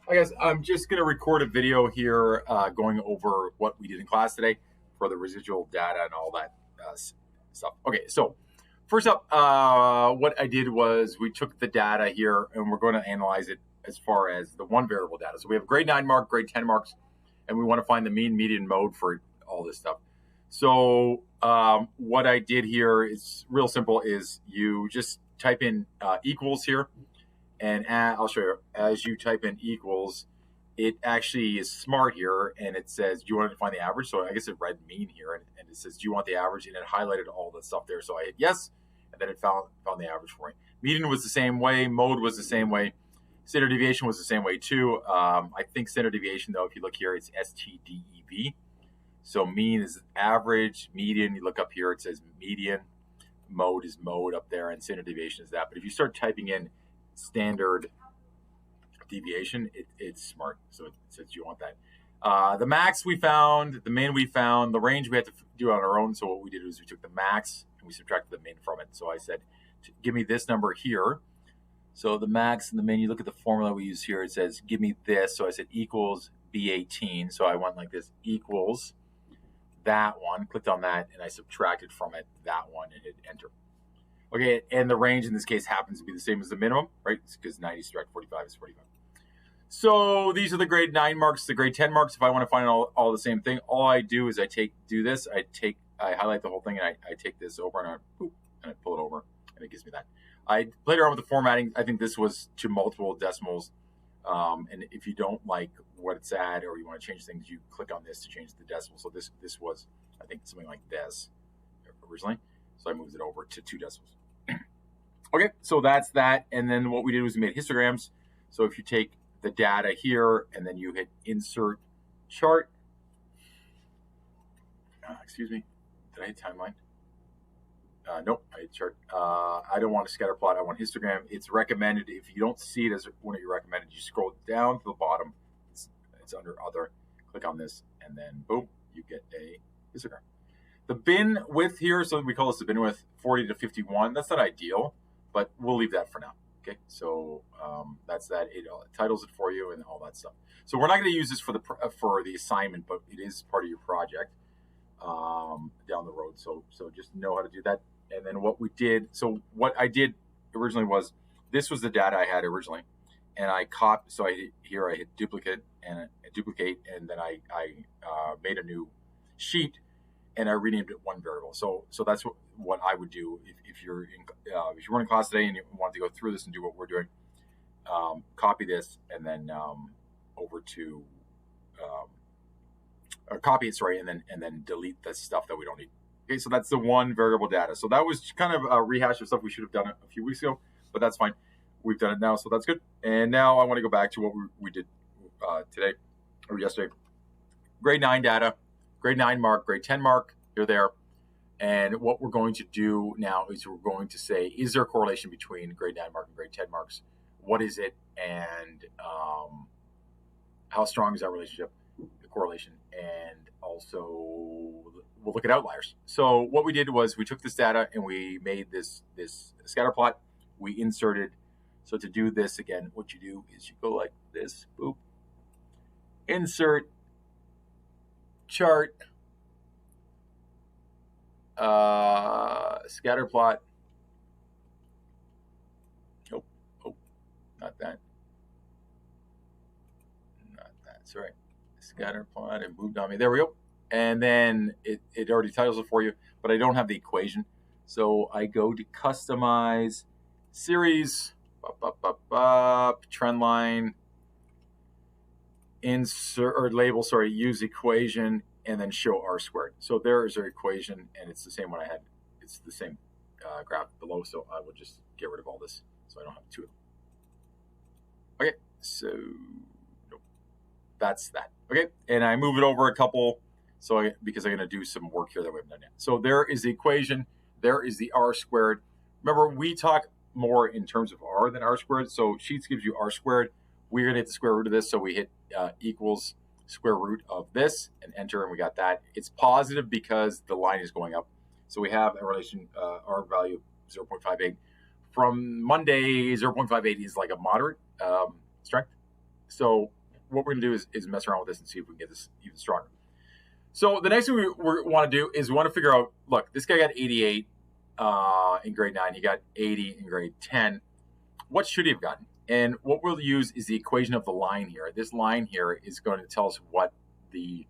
Hi guys, I'm just going to record a video here going over what we did in class today for the residual data and all that stuff. Okay, so first up, what I did was we took the data here and we're going to analyze it as far as the one variable data. So we have grade 9 mark, grade 10 marks, and we want to find the mean, median, mode for all this stuff. So what I did here is real simple, is you just type in equals here. And I'll show you, as you type in equals, it actually is smart here, and it says, do you want to find the average? So I guess it read mean here, and it says, do you want the average? And it highlighted all the stuff there. So I hit yes, and then it found the average for me. Median was the same way. Mode was the same way. Standard deviation was the same way too. I think standard deviation, though, if you look here, it's STDEV. So mean is average. Median, you look up here, it says median. Mode is mode up there, and standard deviation is that. But if you start typing in standard deviation, it's smart, so it says you want that. The max we found, the min we found, the range we had to do on our own. So what we did was we took the max and we subtracted the min from it. So I said, give me this number here. So the max and the min, you look at the formula we use here, it says give me this. So I said equals B18. So I went like this, equals that one, clicked on that, and I subtracted from it that one and hit enter. Okay, and the range in this case happens to be the same as the minimum, right? Because 90 subtract 45 is 45. So these are the grade 9 marks, the grade 10 marks. If I want to find all the same thing, all I do is I highlight the whole thing, and I take this over and I pull it over, and it gives me that. I played around with the formatting. I think this was to multiple decimals. And if you don't like what it's at, or you want to change things, you click on this to change the decimal. So this was, I think, something like this originally. So I moved it over to 2 decimals. Okay, so that's that. And then what we did was we made histograms. So if you take the data here and then you hit insert chart. Excuse me, did I hit timeline? Nope, I hit chart. I don't want a scatter plot. I want histogram. It's recommended. If you don't see it as one of your recommended, you scroll down to the bottom. It's under other. Click on this, and then boom, you get a histogram. The bin width here, so we call this the bin width, 40 to 51. That's not ideal, but we'll leave that for now. Okay, so that's that. It titles it for you and all that stuff. So we're not going to use this for the assignment, but it is part of your project down the road. So just know how to do that. And then what I did originally was, this was the data I had originally, and I copied. So I hit duplicate, and then I made a new sheet, and I renamed it one variable. So that's what I would do if you're running class today and you want to go through this and do what we're doing. Copy this, and then over to copy it, sorry, and then delete the stuff that we don't need. Okay, so that's the one variable data. So that was kind of a rehash of stuff we should have done a few weeks ago, but that's fine. We've done it now, so that's good. And now I want to go back to what we did today or yesterday. Grade 9 data, grade 9 mark, grade 10 mark, you're there. And what we're going to do now is we're going to say, is there a correlation between grade 9 mark and grade 10 marks? What is it? And how strong is that relationship, the correlation? And also we'll look at outliers. So what we did was we took this data and we made this scatter plot. We inserted. So to do this again, what you do is you go like this, boop, insert chart, scatter plot. Oh, not that. Sorry. Scatter plot, it moved on me. There we go. And then it already titles it for you, but I don't have the equation. So I go to customize series, trend line, insert or label, sorry, use equation, and then show R squared. So there is our equation, and it's the same one I had. It's the same graph below, so I will just get rid of all this so I don't have two of them. Okay, so nope, that's that. Okay, and I move it over a couple, because I'm going to do some work here that we haven't done yet. So there is the equation. There is the R squared. Remember, we talk more in terms of R than R squared. So Sheets gives you R squared. We're going to hit the square root of this. So we hit equals square root of this and enter, and we got that. It's positive because the line is going up. So we have a relation, R value 0.58. From Monday, 0.58 is like a moderate strength. So what we're going to do is mess around with this and see if we can get this even stronger. So the next thing we want to do is we want to figure out, look, this guy got 88 in grade 9. He got 80 in grade 10. What should he have gotten? And what we'll use is the equation of the line here. This line here is going to tell us what the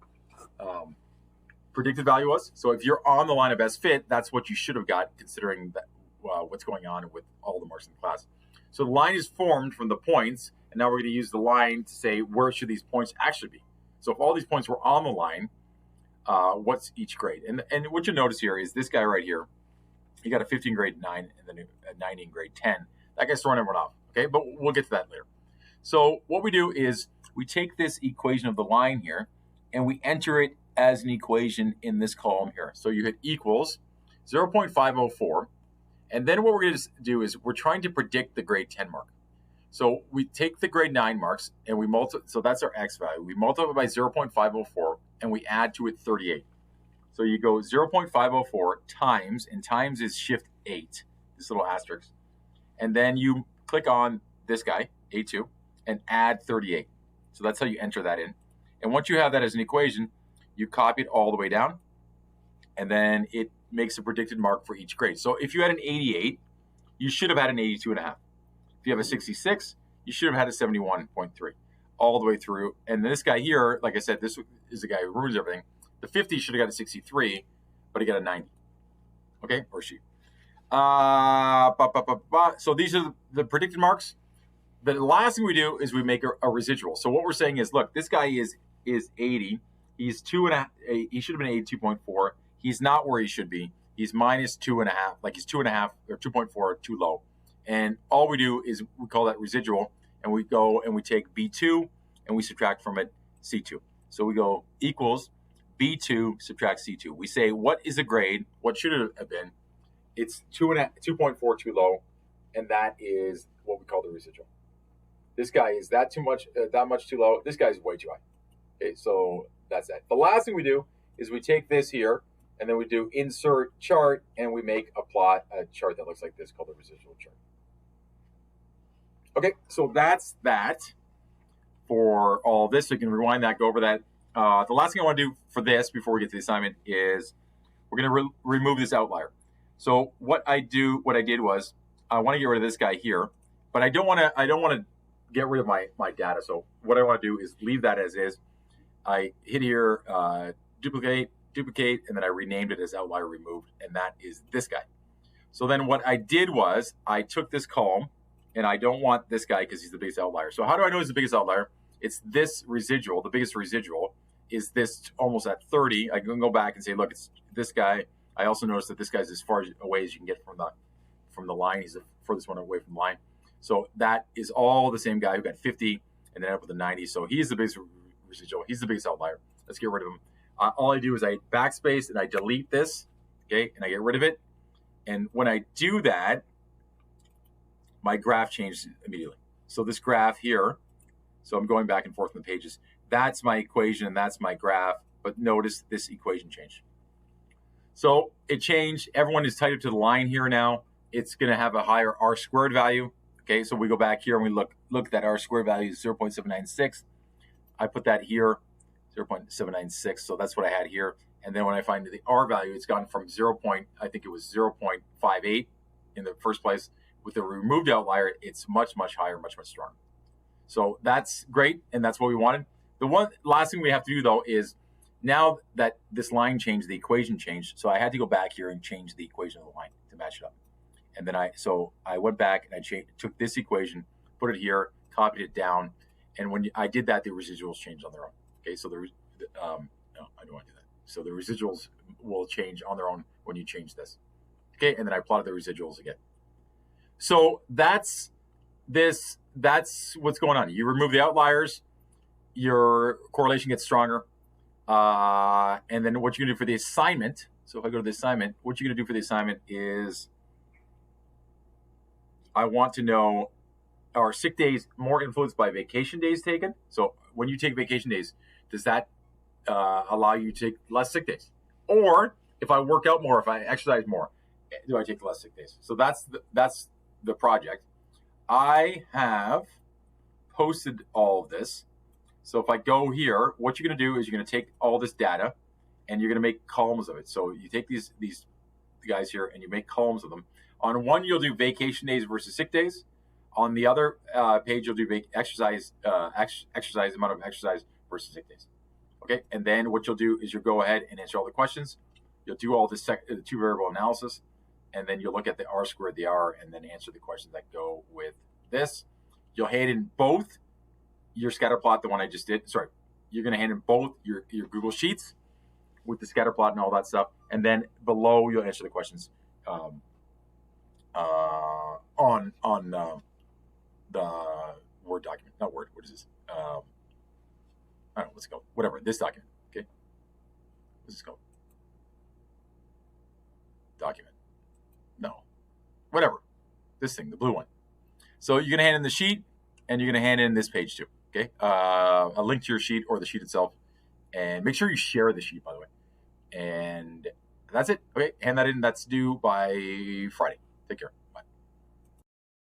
predicted value was. So if you're on the line of best fit, that's what you should have got, considering that, what's going on with all the marks in the class. So the line is formed from the points, and now we're going to use the line to say where should these points actually be. So if all these points were on the line, what's each grade? And what you notice here is this guy right here, he got a 50 in grade 9 and then a 90 in grade 10. That guy's throwing everyone off, okay? But we'll get to that later. So what we do is we take this equation of the line here and we enter it as an equation in this column here. So you hit equals 0.504. And then what we're going to do is we're trying to predict the grade 10 mark. So we take the grade 9 marks and we multiply, so that's our x value. We multiply by 0.504 and we add to it 38. So you go 0.504 times, and times is shift 8, this little asterisk. And then you click on this guy, A2, and add 38. So that's how you enter that in. And once you have that as an equation, you copy it all the way down, and then it makes a predicted mark for each grade. So if you had an 88, you should have had an 82.5. If you have a 66, you should have had a 71.3 all the way through. And this guy here, like I said, this is the guy who ruins everything. The 50 should have got a 63, but he got a 90. Okay, or she. So these are the predicted marks. The last thing we do is we make a residual. So what we're saying is, look, this guy is 80. He's 2.5. He should have been 82.4. He's not where he should be. He's minus 2.5. Like he's 2.5 or 2.4 too low. And all we do is we call that residual, and we go and we take B2 and we subtract from it C2. So we go equals B2 subtract C2. We say what is a grade? What should it have been? It's 2.4 too low, and that is what we call the residual. This guy is that much too low. This guy's way too high. Okay, so that's that. The last thing we do is we take this here, and then we do insert chart, and we make a chart that looks like this called the residual chart. Okay, so that's that for all this. So you can rewind that, go over that. The last thing I want to do for this before we get to the assignment is we're going to remove this outlier. So what I did was I want to get rid of this guy here, but I don't want to get rid of my data. So what I want to do is leave that as is. I hit here, duplicate, and then I renamed it as outlier removed, and that is this guy. So then what I did was I took this column, and I don't want this guy because he's the biggest outlier. So how do I know he's the biggest outlier? It's this residual. The biggest residual is this almost at 30. I can go back and say, look, it's this guy. I also noticed that this guy's as far away as you can get from the line. He's the furthest one away from the line. So that is all the same guy who got 50 and then up with the 90. So he's the biggest residual. He's the biggest outlier. Let's get rid of him. All I do is I backspace and I delete this, okay, and I get rid of it. And when I do that, my graph changes immediately. So this graph here, so I'm going back and forth in the pages. That's my equation and that's my graph. But notice this equation changed. So it changed. Everyone is tied up to the line here now. It's going to have a higher R squared value. Okay, so we go back here and we look at that R squared value is 0.796. I put that here, 0.796. So that's what I had here. And then when I find the R value, it's gone from 0.58 in the first place. With the removed outlier, it's much, much higher, much, much stronger. So that's great, and that's what we wanted. The one last thing we have to do, though, is now that this line changed, the equation changed. So I had to go back here and change the equation of the line to match it up. And then I went back and I took this equation, put it here, copied it down, and when I did that, the residuals changed on their own. Okay, so no, I don't want to do that. So the residuals will change on their own when you change this. Okay, and then I plotted the residuals again. So that's this. That's what's going on. You remove the outliers, your correlation gets stronger. And then what you're going to do for the assignment, so if I go to the assignment, what you're going to do for the assignment is I want to know, are sick days more influenced by vacation days taken? So when you take vacation days, does that allow you to take less sick days? Or if I work out more, if I exercise more, do I take less sick days? So that's the project. I have posted all of this. So if I go here, what you're going to do is you're going to take all this data and you're going to make columns of it. So you take these guys here and you make columns of them. On one, you'll do vacation days versus sick days. On the other page, you'll do exercise amount of exercise versus sick days. Okay, and then what you'll do is you'll go ahead and answer all the questions. You'll do all this two variable analysis, and then you'll look at the R squared, the R, and then answer the questions that go with this. You'll hand in both your scatter plot, the one I just did. Sorry, you're going to hand in both your Google Sheets with the scatter plot and all that stuff, and then below you'll answer the questions on the Word document. Not Word. What is this? I don't know, what's it called? Whatever, this document, okay? What's this called? Document. No. Whatever. This thing, the blue one. So you're going to hand in the sheet, and you're going to hand in this page too, okay? A link to your sheet or the sheet itself. And make sure you share the sheet, by the way. And that's it. Okay, hand that in. That's due by Friday. Take care.